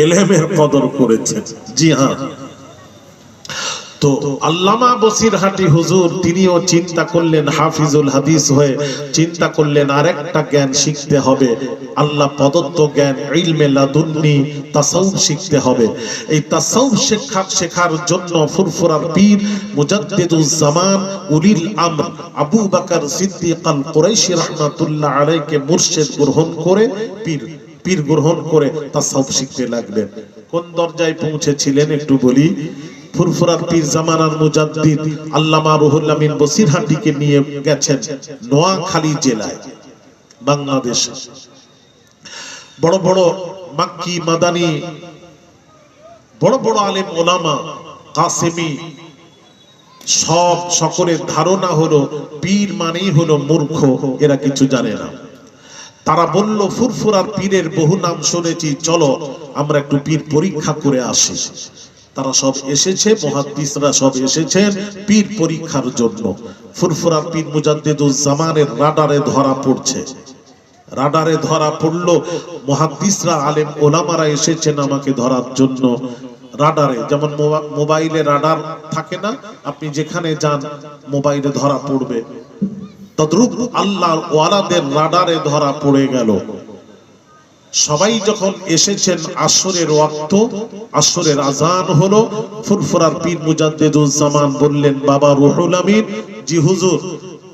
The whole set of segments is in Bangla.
এলেমের কদর করেছেন। জি হ্যাঁ, তো আল্লামা বসিরহাটি হুজুর তিনিও চিন্তা করলেন, হাফিজুল হাদিস হয়ে চিন্তা করলেন আরেকটা জ্ঞান শিখতে হবে, আল্লাহ প্রদত্ত জ্ঞান ইলমে লাদুন্নি তাসাউফ শিখতে হবে। এই তাসাউফ শেখার জন্য ফুরফুরার পীর মুজাদ্দিদুজ জামান উলিল আমর আবু বকর সিদ্দিক আল কুরাইশি রাহমাতুল্লাহ আলাইহিকে মুর্শিদ গ্রহণ করে পীর গ্রহণ করে তাসাউফ শিখতে লাগলেন। কোন দরজায় পৌঁছেছিলেন একটু বলি। ফুরফুরার পীর জামানার মুজাদ্দিদ আল্লামা রুহুল আমিন বসিরহাটিকে নিয়ে গেছেন নোয়াখালী জেলায়, বাংলাদেশ। বড় বড় মাক্কি মাদানী বড় বড় আলেম ওলামা কাসেমি সব সকলের ধারণা হলো পীর মানেই হলো মূর্খ, এরা কিছু জানে না। তারা বলল ফুরফুরার পীরের বহু নাম শুনেছি, চলো আমরা একটু পীর পরীক্ষা করে আসি। তারা সব এসেছে, মুহাদ্দিসরা সব এসেছেন পীর পরীক্ষার জন্য। ফুরফুরার পীর মুজাদ্দিদুজ জামানের রাডারে ধরা পড়ছে। রাডারে ধরা পড়লো, মুহাদ্দিসরা আলেম ওলামারা এসেছেন আমাকে ধরার জন্য। রাডারে যেমন মোবাইলে রাডার থাকে না, আপনি যেখানে যান মোবাইলে ধরা পড়বে, তদ্রূপ আল্লাহর ওয়ালাদের রাডারে ধরা পড়ে গেল। সবাই যখন এসেছেন আসরের ওয়াক্ত, আসরের আজান হলো। ফুরফুরার পীর মুজাদ্দিদুজ জামান বললেন, বাবা রুহুল আমিন, জি হুজুর,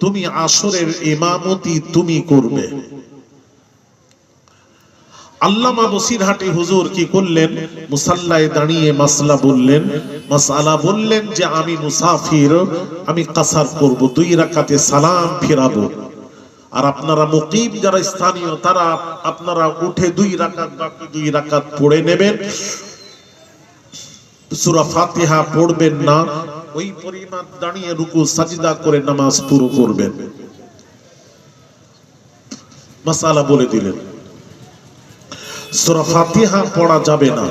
তুমি আসরের ইমামতি তুমি করবে। আল্লামা বসিরহাটি হুজুর কি করলেন, মুসাল্লায় দাঁড়িয়ে মাসলা বললেন, মাসআলা বললেন যে আমি মুসাফির, আমি কাসার করব, 2 রাকাতে সালাম ফিরাবো। আর আপনারা মুকিম যারা স্থানীয় তারা আপনারা উঠে 2 রাকাত বাকি 2 রাকাত পড়ে নেবেন, সূরা ফাতিহা পড়বেন না, ওই পরিমাণ দাঁড়িয়ে রুকু সাজদা করে নামাজ পুরো করবেন। মাসআলা বলে দিলেন, সূরা ফাতিহা পড়া যাবে না।